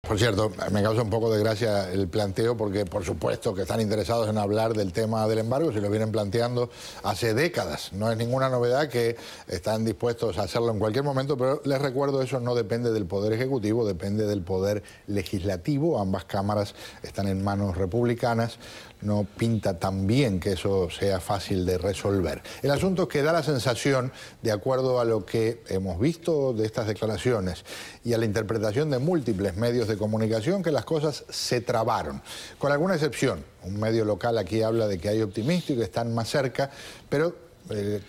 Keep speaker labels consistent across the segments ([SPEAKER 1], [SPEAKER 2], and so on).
[SPEAKER 1] Por cierto, me causa un poco de gracia el planteo porque, por supuesto, que están interesados en hablar del tema del embargo, si lo vienen planteando hace décadas. No es ninguna novedad que están dispuestos a hacerlo en cualquier momento, pero les recuerdo, eso no depende del Poder Ejecutivo, depende del Poder Legislativo. Ambas cámaras están en manos republicanas. No pinta tan bien que eso sea fácil de resolver. El asunto es que da la sensación, de acuerdo a lo que hemos visto de estas declaraciones y a la interpretación de múltiples medios de comunicación, que las cosas se trabaron. Con alguna excepción, un medio local aquí habla de que hay optimismo y que están más cerca, pero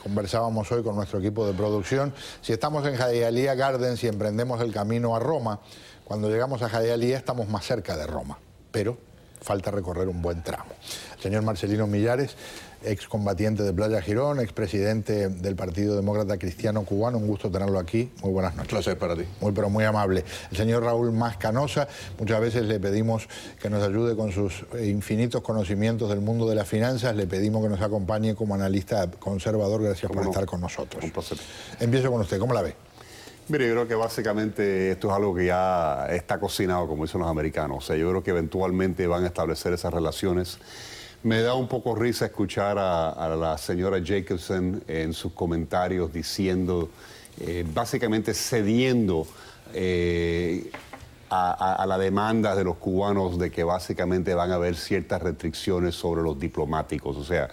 [SPEAKER 1] conversábamos hoy con nuestro equipo de producción, si estamos en Hialeah Gardens y emprendemos el camino a Roma, cuando llegamos a Hialeah estamos más cerca de Roma, pero falta recorrer un buen tramo. El señor Marcelino Millares, excombatiente de Playa Girón, expresidente del Partido Demócrata Cristiano Cubano, un gusto tenerlo aquí. Muy buenas noches.
[SPEAKER 2] Un placer para ti.
[SPEAKER 1] Muy, pero muy amable. El señor Raúl Mascanosa, muchas veces le pedimos que nos ayude con sus infinitos conocimientos del mundo de las finanzas, le pedimos que nos acompañe como analista conservador. Gracias por estar con nosotros.
[SPEAKER 2] Un placer.
[SPEAKER 1] Empiezo con usted, ¿cómo la ve?
[SPEAKER 2] Mire, yo creo que básicamente esto es algo que ya está cocinado, como dicen los americanos. O sea, yo creo que eventualmente van a establecer esas relaciones. Me da un poco risa escuchar a la señora Jacobson en sus comentarios diciendo, básicamente cediendo a la demanda de los cubanos de que básicamente van a haber ciertas restricciones sobre los diplomáticos. O sea,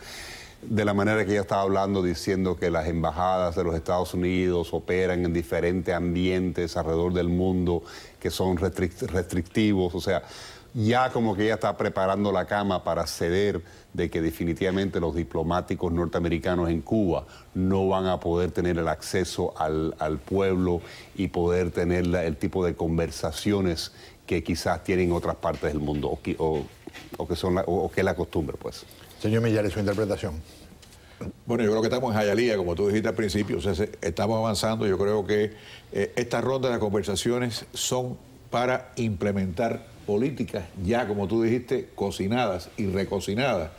[SPEAKER 2] de la manera que ella estaba hablando, diciendo que las embajadas de los Estados Unidos operan en diferentes ambientes alrededor del mundo que son restrictivos. O sea, ya como que ella está preparando la cama para ceder de que definitivamente los diplomáticos norteamericanos en Cuba no van a poder tener el acceso al pueblo y poder tener el tipo de conversaciones que quizás tienen otras partes del mundo o que es la costumbre, pues.
[SPEAKER 1] Señor Millares, su interpretación.
[SPEAKER 3] Bueno, yo creo que estamos en Hialeah, como tú dijiste al principio, o sea, estamos avanzando. Yo creo que esta ronda de conversaciones son para implementar políticas ya, como tú dijiste, cocinadas y recocinadas.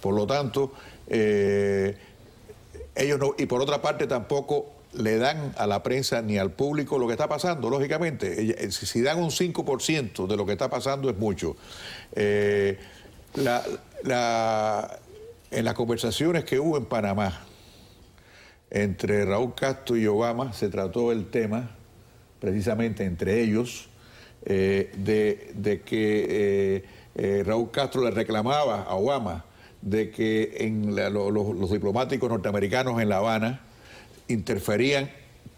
[SPEAKER 3] Por lo tanto, ellos no, y por otra parte tampoco le dan a la prensa ni al público lo que está pasando, lógicamente. Si dan un 5% de lo que está pasando es mucho. En las conversaciones que hubo en Panamá entre Raúl Castro y Obama se trató el tema, precisamente entre ellos, de que Raúl Castro le reclamaba a Obama de que los diplomáticos norteamericanos en La Habana interferían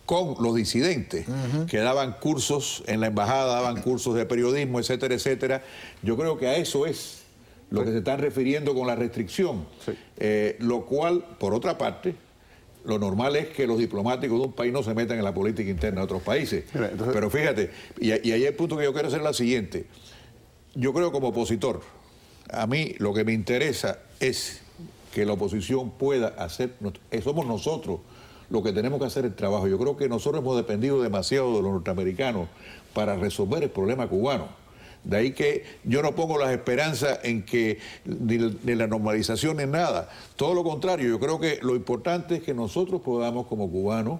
[SPEAKER 3] con los disidentes, que daban cursos en la embajada, daban cursos de periodismo, etcétera, etcétera. Yo creo que a eso es lo que se están refiriendo con la restricción, lo cual, por otra parte, lo normal es que los diplomáticos de un país no se metan en la política interna de otros países. Mira, entonces... Pero fíjate, y ahí el punto que yo quiero hacer es la siguiente. Yo creo como opositor, a mí lo que me interesa es que la oposición pueda hacer, somos nosotros los que tenemos que hacer el trabajo. Yo creo que nosotros hemos dependido demasiado de los norteamericanos para resolver el problema cubano. De ahí que yo no pongo las esperanzas en que ni la normalización ni nada. Todo lo contrario, yo creo que lo importante es que nosotros podamos como cubanos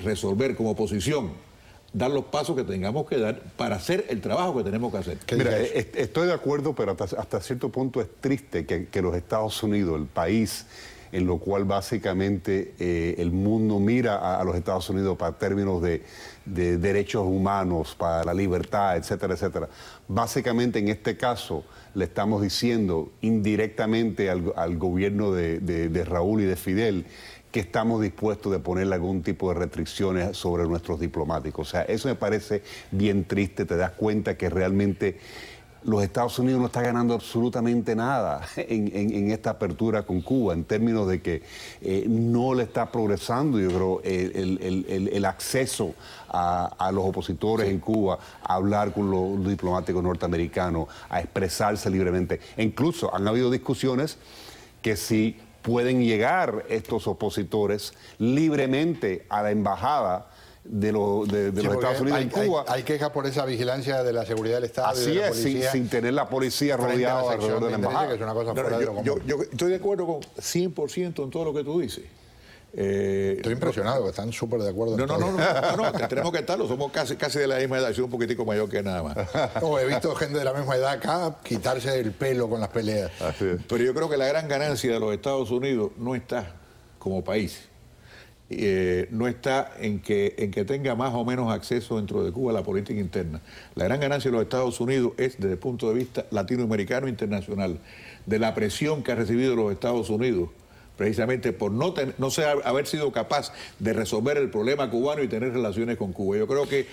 [SPEAKER 3] resolver como oposición, dar los pasos que tengamos que dar para hacer el trabajo que tenemos que hacer.
[SPEAKER 2] Mira, estoy de acuerdo, pero hasta cierto punto es triste que los Estados Unidos, el país en lo cual básicamente el mundo mira a los Estados Unidos para términos de derechos humanos, para la libertad, etcétera, etcétera. Básicamente en este caso le estamos diciendo indirectamente al gobierno de Raúl y de Fidel que estamos dispuestos de ponerle algún tipo de restricciones sobre nuestros diplomáticos. O sea, eso me parece bien triste. Te das cuenta que realmente los Estados Unidos no está ganando absolutamente nada en esta apertura con Cuba, en términos de que no le está progresando, yo creo, el acceso a los opositores en Cuba, a hablar con los diplomáticos norteamericanos, a expresarse libremente. E incluso han habido discusiones que si pueden llegar estos opositores libremente a la embajada de los Estados Unidos en Cuba.
[SPEAKER 1] Hay quejas por esa vigilancia de la seguridad del Estado.
[SPEAKER 2] Así
[SPEAKER 1] y de la
[SPEAKER 2] es,
[SPEAKER 1] policía,
[SPEAKER 2] sin tener la policía rodeada alrededor de la embajada.
[SPEAKER 1] Que es una cosa fuera de lo común.
[SPEAKER 3] Yo estoy de acuerdo con 100% en todo lo que tú dices.
[SPEAKER 1] Estoy impresionado, que están súper de acuerdo.
[SPEAKER 3] No, tenemos que estarlo, somos casi de la misma edad, soy un poquitico mayor que nada más.
[SPEAKER 1] He visto gente de la misma edad acá quitarse el pelo con las peleas.
[SPEAKER 3] Pero yo creo que la gran ganancia de los Estados Unidos no está como país, no está en que tenga más o menos acceso dentro de Cuba a la política interna. La gran ganancia de los Estados Unidos es desde el punto de vista latinoamericano e internacional, de la presión que ha recibido los Estados Unidos, precisamente por no haber sido capaz de resolver el problema cubano y tener relaciones con Cuba. Yo creo que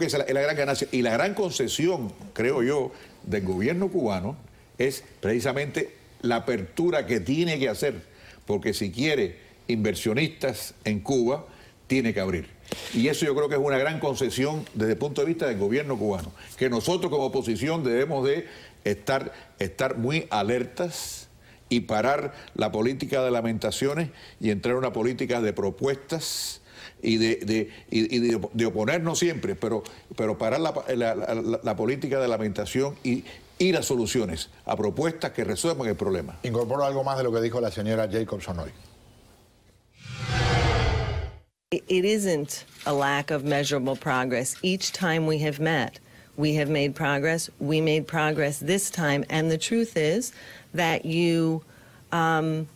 [SPEAKER 3] esa es la gran ganancia. Y la gran concesión, creo yo, del gobierno cubano es precisamente la apertura que tiene que hacer, porque si quiere inversionistas en Cuba, tiene que abrir. Y eso yo creo que es una gran concesión desde el punto de vista del gobierno cubano, que nosotros como oposición debemos de estar muy alertas y parar la política de lamentaciones y entrar en una política de propuestas y de oponernos siempre, pero parar la política de lamentación y ir a soluciones, a propuestas que resuelvan el problema.
[SPEAKER 1] Incorporo algo más de lo que dijo la señora Jacobson hoy.
[SPEAKER 4] It isn't a lack of measurable progress. Each time we have made progress. We made progress this time. And the truth is that you, in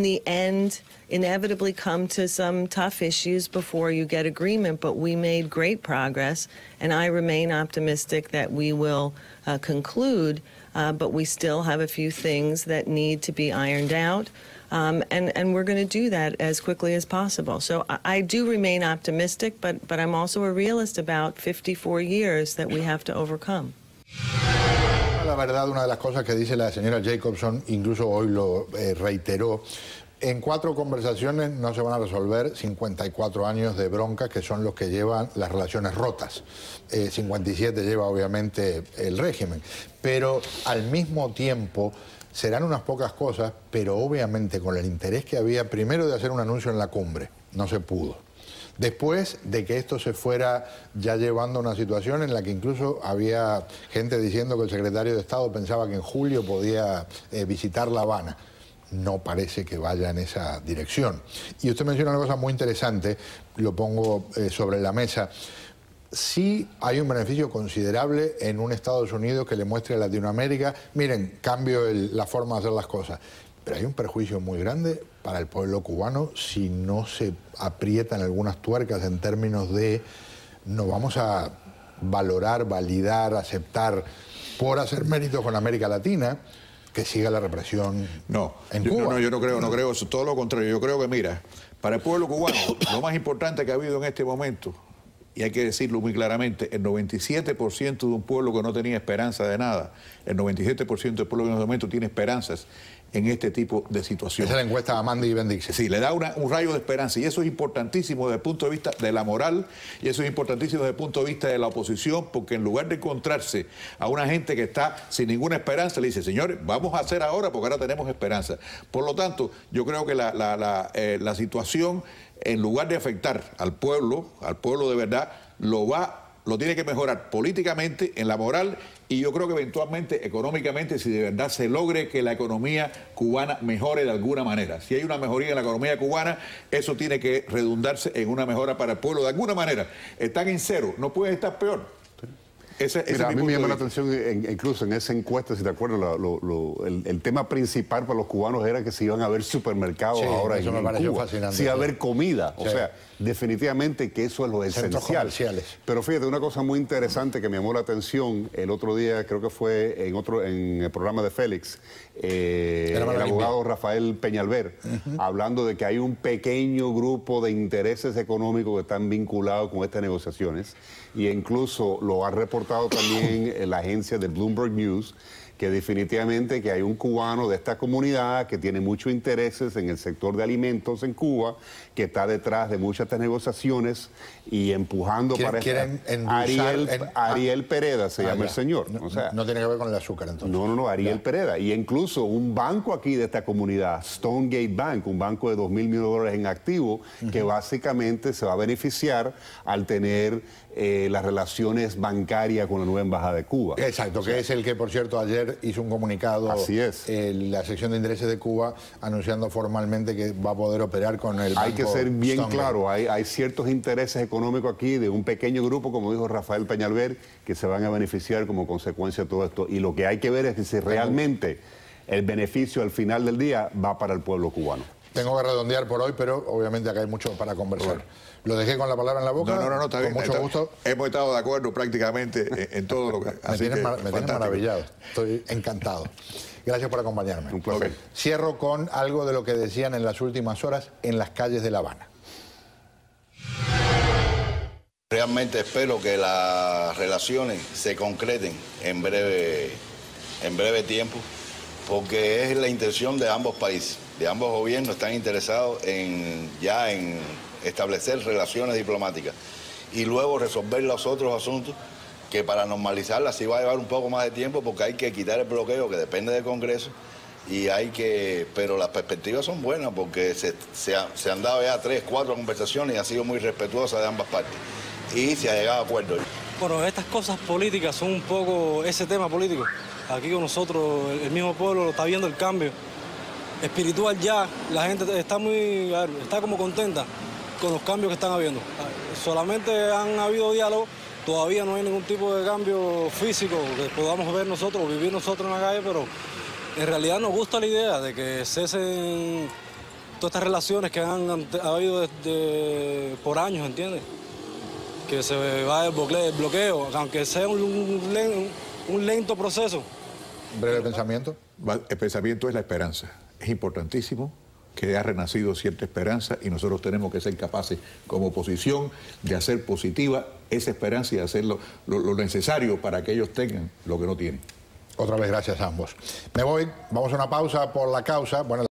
[SPEAKER 4] the end, inevitably come to some tough issues before you get agreement. But we made great progress. And I remain optimistic that we will conclude. But we still have a few things that need to be ironed out. And we're going to do that as quickly as possible. So I do remain optimistic, but I'm also a realist about 54 years that we have to overcome.
[SPEAKER 1] La verdad, una de las cosas que dice la señora Jacobson, incluso hoy lo reiteró, en 4 conversaciones no se van a resolver 54 años de bronca, que son los que llevan las relaciones rotas. 57 lleva obviamente el régimen, pero al mismo tiempo serán unas pocas cosas, pero obviamente con el interés que había, primero de hacer un anuncio en la cumbre, no se pudo. Después de que esto se fuera ya llevando a una situación en la que incluso había gente diciendo que el secretario de Estado pensaba que en julio podía visitar La Habana. No parece que vaya en esa dirección. Y usted menciona una cosa muy interesante, lo pongo sobre la mesa. Sí hay un beneficio considerable en un Estados Unidos que le muestre a Latinoamérica, miren, cambio la forma de hacer las cosas. Pero hay un perjuicio muy grande para el pueblo cubano si no se aprietan algunas tuercas en términos de no vamos a valorar, validar, aceptar por hacer méritos con América Latina que siga la represión en Cuba.
[SPEAKER 3] No, yo no creo eso, todo lo contrario. Yo creo que, mira, para el pueblo cubano, lo más importante que ha habido en este momento, y hay que decirlo muy claramente, el 97% de un pueblo que no tenía esperanza de nada, el 97% del pueblo que en este momento tiene esperanzas en este tipo de situaciones.
[SPEAKER 1] Esa es la encuesta de Amanda y Bendix.
[SPEAKER 3] Sí, le da un rayo de esperanza, y eso es importantísimo desde el punto de vista de la moral, y eso es importantísimo desde el punto de vista de la oposición, porque en lugar de encontrarse a una gente que está sin ninguna esperanza, le dice, señores, vamos a hacer ahora porque ahora tenemos esperanza. Por lo tanto, yo creo que la situación, en lugar de afectar al pueblo de verdad, lo tiene que mejorar políticamente, en la moral, y yo creo que eventualmente económicamente, si de verdad se logre que la economía cubana mejore de alguna manera. Si hay una mejoría en la economía cubana, eso tiene que redundarse en una mejora para el pueblo de alguna manera. Están en cero, no pueden estar peor.
[SPEAKER 2] Mira, a mí me llama la atención, incluso en esa encuesta, si te acuerdas, el tema principal para los cubanos era que se iban a ver supermercados ahora en Cuba, fascinante. Sí, iba a haber comida, o sea, definitivamente que eso es lo esencial. Pero fíjate, una cosa muy interesante que me llamó la atención el otro día, creo que fue en el programa de Félix, el abogado Rafael Peñalver, hablando de que hay un pequeño grupo de intereses económicos que están vinculados con estas negociaciones, y incluso lo ha reportado también la agencia de Bloomberg News, que definitivamente que hay un cubano de esta comunidad que tiene muchos intereses en el sector de alimentos en Cuba, que está detrás de muchas de estas negociaciones y empujando para Ariel Pereda se llama el señor.
[SPEAKER 1] No, o sea, no tiene que ver con el azúcar entonces.
[SPEAKER 2] No, Ariel Pereda. Y incluso un banco aquí de esta comunidad, Stonegate Bank, un banco de $2.000 millones en activo, que básicamente se va a beneficiar al tener las relaciones bancarias con la nueva embajada de Cuba.
[SPEAKER 1] Exacto, que es el que, por cierto, ayer ayer hizo un comunicado.
[SPEAKER 2] Así es.
[SPEAKER 1] La sección de intereses de Cuba anunciando formalmente que va a poder operar con el
[SPEAKER 2] Hay
[SPEAKER 1] banco
[SPEAKER 2] que ser bien
[SPEAKER 1] Stonegate.
[SPEAKER 2] claro, hay ciertos intereses económicos aquí de un pequeño grupo, como dijo Rafael Peñalver, que se van a beneficiar como consecuencia de todo esto. Y lo que hay que ver es que si realmente el beneficio al final del día va para el pueblo cubano.
[SPEAKER 1] Tengo que redondear por hoy, pero obviamente acá hay mucho para conversar.
[SPEAKER 3] Bueno.
[SPEAKER 1] ¿Lo dejé con la palabra en la boca?
[SPEAKER 3] No, está bien.
[SPEAKER 1] Con mucho gusto.
[SPEAKER 3] Hemos estado de acuerdo prácticamente en todo lo que...
[SPEAKER 1] Me tienes maravillado. Estoy encantado. Gracias por acompañarme.
[SPEAKER 2] Un placer.
[SPEAKER 1] Cierro con algo de lo que decían en las últimas horas en las calles de La Habana.
[SPEAKER 5] Realmente espero que las relaciones se concreten en breve tiempo, porque es la intención de ambos países, de ambos gobiernos. Están interesados en establecer relaciones diplomáticas y luego resolver los otros asuntos, que para normalizarlas sí va a llevar un poco más de tiempo, porque hay que quitar el bloqueo que depende del Congreso, pero las perspectivas son buenas, porque se han dado ya 3, 4 conversaciones y han sido muy respetuosas de ambas partes y se ha llegado a acuerdos.
[SPEAKER 6] Bueno, estas cosas políticas son un poco ese tema político. Aquí con nosotros, el mismo pueblo está viendo el cambio espiritual ya. La gente está como contenta con los cambios que están habiendo. Solamente han habido diálogo, todavía no hay ningún tipo de cambio físico que podamos ver nosotros, vivir nosotros en la calle, pero en realidad nos gusta la idea de que cesen todas estas relaciones que han habido por años, ¿entiendes? Que se vaya el bloqueo, aunque sea un lento proceso.
[SPEAKER 1] ¿Breve pensamiento?
[SPEAKER 3] El pensamiento es la esperanza. Es importantísimo que ha renacido cierta esperanza y nosotros tenemos que ser capaces como oposición de hacer positiva esa esperanza y hacer lo necesario para que ellos tengan lo que no tienen.
[SPEAKER 1] Otra vez gracias a ambos. Me voy, vamos a una pausa por la causa. Bueno,